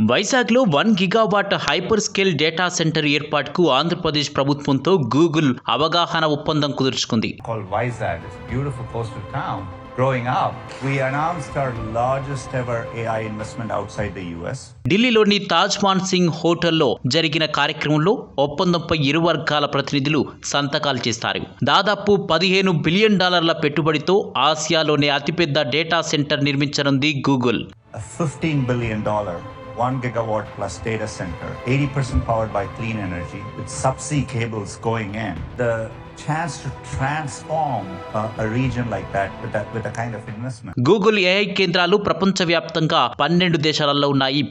వైజాగ్లో 1 gigawatt hyper scale data centre ఏర్పాటుకు ఆంధ్రప్రదేశ్ ప్రభుత్వంతో గూగుల్ అవగాహన ఒప్పందం కుదుర్చుకుంది. Called Vizag, it's a beautiful coastal town. Growing up, we announced our largest ever AI investment outside the US. ఢిల్లీలోని తాజ్ మాన్సింగ్ హోటల్లో జరిగిన కార్యక్రమంలో ఒప్పందంపై ఇరు వర్గాల ప్రతినిధులు సంతకాలు చేస్తారు. దాదాపు $15 బిలియన్ పెట్టుబడితో ఆసియాలోనే అతిపెద్ద డేటా సెంటర్ నిర్మించనుంది Google. A $15 billion 1 gigawatt plus data center, 80% powered by clean energy with subsea cables going in. The chance to transform a region like that with a kind of investment. Google AI కేంద్రాలు ప్రపంచవ్యాప్తంగా 12 దేశాలలో ఉన్నాయి.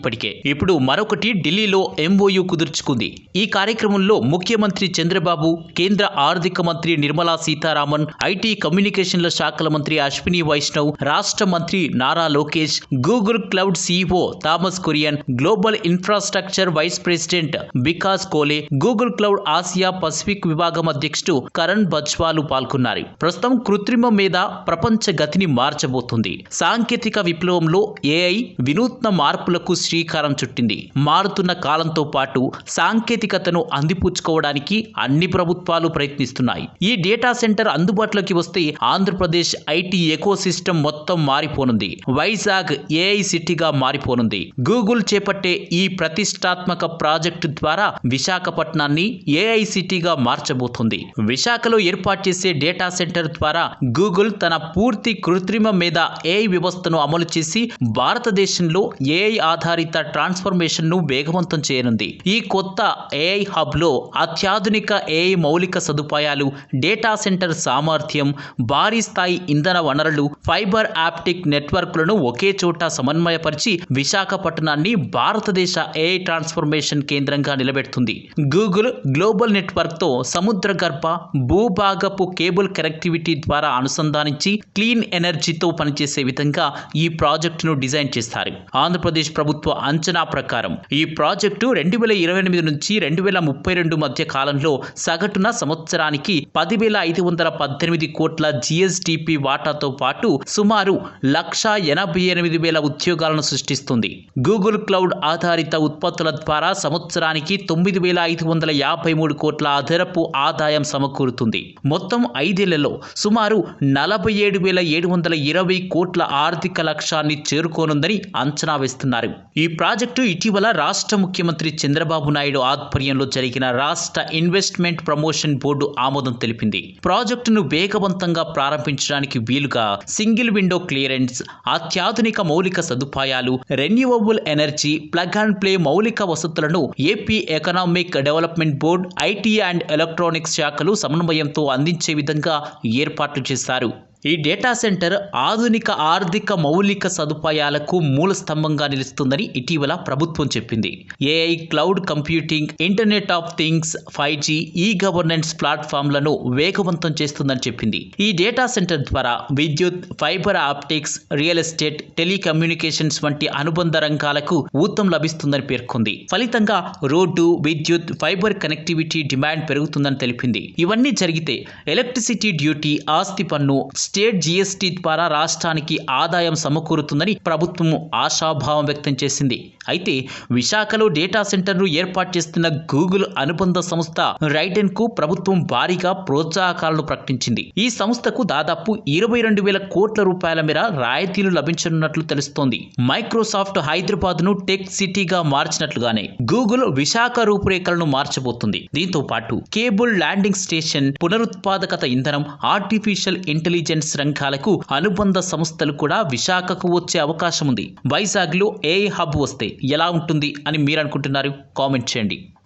ఇప్పుడు మరొకటి ఢిల్లీలో MOU కుదుర్చుకుంది. ఈ కార్యక్రమంలో ముఖ్యమంత్రి చంద్రబాబు, కేంద్ర ఆర్థిక మంత్రి నిర్మలా సీతారామన్, ఐటీ కమ్యూనికేషన్ల శాఖల మంత్రి అశ్విని వైష్ణవ్, రాష్ట్ర మంత్రి Nara Lokesh, Google Cloud CEO Thomas Kurian, global infrastructure vice president Vikas Kole, Google Cloud Asia Pacific విభాగం అధ్యక్షుడు కరణ్ బజ్వాలు పాల్గొన్నారు. ప్రస్తుతం కృత్రిమం మీద ప్రపంచ గతిని మార్చబోతుంది. సాంకేతిక విప్లవంలో ఏఐ వినూత్న మార్పులకు శ్రీకారం చుట్టింది. మారుతున్న కాలంతో పాటు సాంకేతికతను అందిపుచ్చుకోవడానికి అన్ని ప్రభుత్వాలు ప్రయత్నిస్తున్నాయి. ఈ డేటా సెంటర్ అందుబాటులోకి వస్తే ఆంధ్రప్రదేశ్ ఐటీ ఎకోసిస్టమ్ మొత్తం మారిపోనుంది. వైజాగ్ ఏఐ సిటీగా మారిపోనుంది. గూగుల్ చేపట్టే ఈ ప్రతిష్టాత్మక ప్రాజెక్టు ద్వారా విశాఖపట్నాన్ని ఏఐ సిటీగా మార్చబోతుంది. విశాఖలో ఏర్పాటు చేసే డేటా సెంటర్ ద్వారా గూగుల్ తన పూర్తి కృత్రిమ మీద ఏఐ వ్యవస్థను అమలు చేసి భారతదేశంలో ఏఐ ఆధారిత ట్రాన్స్ఫర్మేషన్ ను వేగవంతం చేయనుంది. ఈ కొత్త ఏఐ హబ్ లో అత్యాధునిక ఏఐ మౌలిక సదుపాయాలు, డేటా సెంటర్ సామర్థ్యం, భారీ స్థాయి ఇంధన వనరులు, ఫైబర్ ఆప్టిక్ నెట్వర్క్లను ఒకే చోట సమన్వయపరిచి విశాఖపట్నాన్ని భారతదేశ ఏఐ ట్రాన్స్ఫర్మేషన్ కేంద్రంగా నిలబెడుతుంది. గూగుల్ గ్లోబల్ నెట్వర్క్ తో సముద్ర గర్భ, భూభాగపు కేబుల్ కనెక్టివిటీ ద్వారా అనుసంధానించి క్లీన్ ఎనర్జీతో పనిచేసే విధంగా ఈ ప్రాజెక్టును డిజైన్ చేస్తారు. ఆంధ్రప్రదేశ్ ప్రభుత్వ అంచనా ప్రకారం ఈ ప్రాజెక్టు 2028 నుంచి 2032 మధ్య కాలంలో సగటున సంవత్సరానికి 10,518 కోట్ల GSDP వాటాతో పాటు సుమారు 1,88,000 ఉద్యోగాలను సృష్టిస్తుంది. గూగుల్ క్లౌడ్ ఆధారిత ఉత్పత్తుల ద్వారా సంవత్సరానికి 9,553 కోట్ల అదనపు ఆదాయం సమకూరుతుంది. మొత్తం 5 ఏళ్లలో సుమారు 47,720 కోట్ల ఆర్థిక లక్ష్యాన్ని చేరుకోనుందని అంచనా వేస్తున్నారు. ఈ ప్రాజెక్టు ఇటీవల రాష్ట్ర ముఖ్యమంత్రి చంద్రబాబు నాయుడు ఆధ్వర్యంలో జరిగిన రాష్ట్ర ఇన్వెస్ట్మెంట్ ప్రమోషన్ బోర్డు ఆమోదం తెలిపింది. ప్రాజెక్టును వేగవంతంగా ప్రారంభించడానికి వీలుగా సింగిల్ విండో క్లియరెన్స్, అత్యాధునిక మౌలిక సదుపాయాలు, renewable energy, plug and play మౌలిక వసతులను AP economic development board, IT and electronics శాఖలు సమన్వయంతో అందించే విధంగా ఏర్పాట్లు చేశారు. ఈ డేటా సెంటర్ ఆధునిక ఆర్థిక మౌలిక సదుపాయాలకు మూల స్తంభంగా నిలుస్తుందని ఇటీవల ప్రభుత్వం చెప్పింది. AI, cloud computing, internet of things, 5G, e governance ప్లాట్ఫామ్లను వేగవంతం చేస్తుందని చెప్పింది. ఈ డేటా సెంటర్ ద్వారా విద్యుత్, fibre optics, real estate, telecommunications వంటి అనుబంధ రంగాలకు ఊతం లభిస్తుందని పేర్కొంది. ఫలితంగా రోడ్డు, విద్యుత్, ఫైబర్ కనెక్టివిటీ డిమాండ్ పెరుగుతుందని తెలిపింది. ఇవన్నీ జరిగితే ఎలక్ట్రిసిటీ డ్యూటీ, ఆస్తి పన్ను, స్టేట్ GST ద్వారా రాష్ట్రానికి ఆదాయం సమకూరుతుందని ప్రభుత్వం ఆశాభావం వ్యక్తం చేసింది. అయితే విశాఖలో డేటా సెంటర్ను ఏర్పాటు చేస్తున్న గూగుల్ అనుబంధ సంస్థ రైడెన్ కు ప్రభుత్వం భారీగా ప్రోత్సాహకాలను ప్రకటించింది. ఈ సంస్థకు దాదాపు 22,000 కోట్ల రూపాయల మేర రాయితీలు లభించనున్నట్లు తెలుస్తోంది. మైక్రోసాఫ్ట్ హైదరాబాద్ ను టెక్ సిటీగా మార్చినట్లుగానే గూగుల్ విశాఖ రూపురేఖలను మార్చబోతుంది. దీంతో పాటు కేబుల్ ల్యాండింగ్ స్టేషన్, పునరుత్పాదకత ఇంధనం, ఆర్టిఫిషియల్ ఇంటెలిజెన్స్ రంగాలకు అనుబంధ సంస్థలు కూడా విశాఖకు వచ్చే అవకాశం ఉంది. వైజాగ్ లో ఏఐ హబ్ వస్తే ఎలా ఉంటుంది అని మీరు అనుకుంటున్నారు? కామెంట్ చేయండి.